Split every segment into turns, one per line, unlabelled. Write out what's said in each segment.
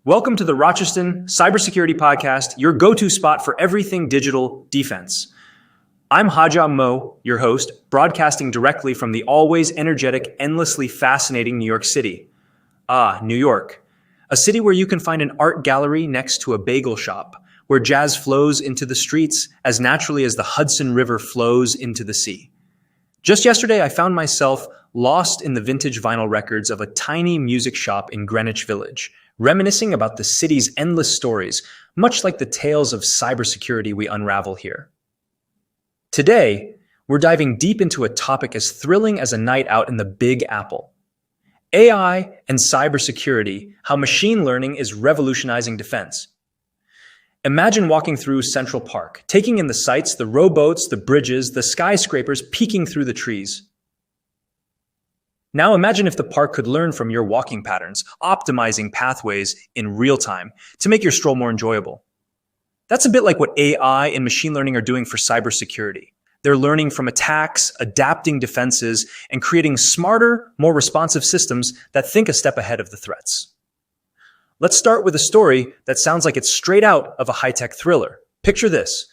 Welcome to the Rocheston Cybersecurity Podcast, your go-to spot for everything digital defense. I'm Haja Mo, your host, broadcasting directly from the always energetic, endlessly fascinating New York City. New York. A city where you can find an art gallery next to a bagel shop, where jazz flows into the streets as naturally as the Hudson River flows into the sea. Just yesterday, I found myself lost in the vintage vinyl records of a tiny music shop in Greenwich Village, reminiscing about the city's endless stories, much like the tales of cybersecurity we unravel here. Today, we're diving deep into a topic as thrilling as a night out in the Big Apple. AI and cybersecurity, how machine learning is revolutionizing defense. Imagine walking through Central Park, taking in the sights, the rowboats, the bridges, the skyscrapers peeking through the trees. Now imagine if the park could learn from your walking patterns, optimizing pathways in real time to make your stroll more enjoyable. That's a bit like what AI and machine learning are doing for cybersecurity. They're learning from attacks, adapting defenses, and creating smarter, more responsive systems that think a step ahead of the threats. Let's start with a story that sounds like it's straight out of a high-tech thriller. Picture this.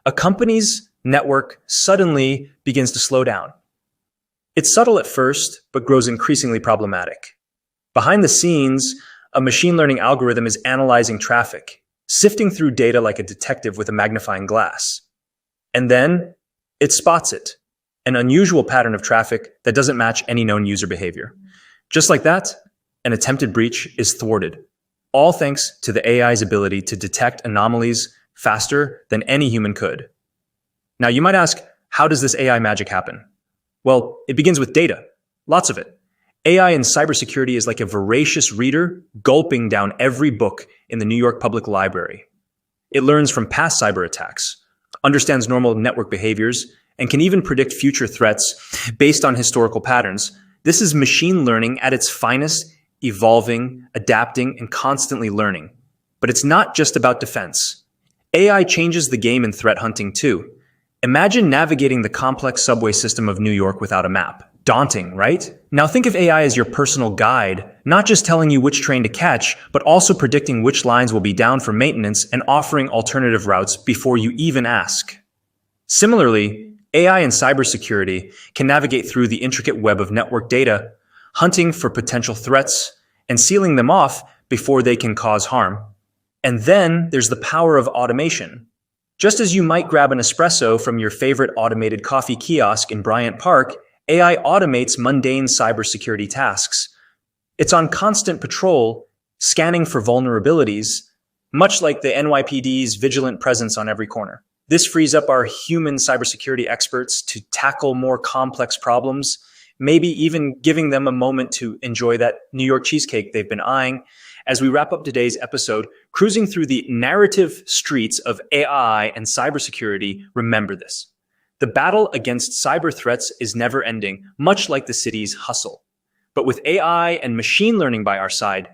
A company's network suddenly begins to slow down. It's subtle at first, but grows increasingly problematic. Behind the scenes, a machine learning algorithm is analyzing traffic, sifting through data like a detective with a magnifying glass. And then it spots it, an unusual pattern of traffic that doesn't match any known user behavior. Just like that, an attempted breach is thwarted, all thanks to the AI's ability to detect anomalies faster than any human could. Now, you might ask, how does this AI magic happen? Well, it begins with data, lots of it. AI in cybersecurity is like a voracious reader gulping down every book in the New York Public Library. It learns from past cyber attacks, understands normal network behaviors, and can even predict future threats based on historical patterns. This is machine learning at its finest, evolving, adapting, and constantly learning. But it's not just about defense. AI changes the game in threat hunting too. Imagine navigating the complex subway system of New York without a map. Daunting, right? Now think of AI as your personal guide, not just telling you which train to catch, but also predicting which lines will be down for maintenance and offering alternative routes before you even ask. Similarly, AI in cybersecurity can navigate through the intricate web of network data, hunting for potential threats and sealing them off before they can cause harm. And then there's the power of automation. Just as you might grab an espresso from your favorite automated coffee kiosk in Bryant Park, AI automates mundane cybersecurity tasks. It's on constant patrol, scanning for vulnerabilities, much like the NYPD's vigilant presence on every corner. This frees up our human cybersecurity experts to tackle more complex problems, maybe even giving them a moment to enjoy that New York cheesecake they've been eyeing. As we wrap up today's episode, cruising through the narrative streets of AI and cybersecurity, remember this. The battle against cyber threats is never ending, much like the city's hustle. But with AI and machine learning by our side,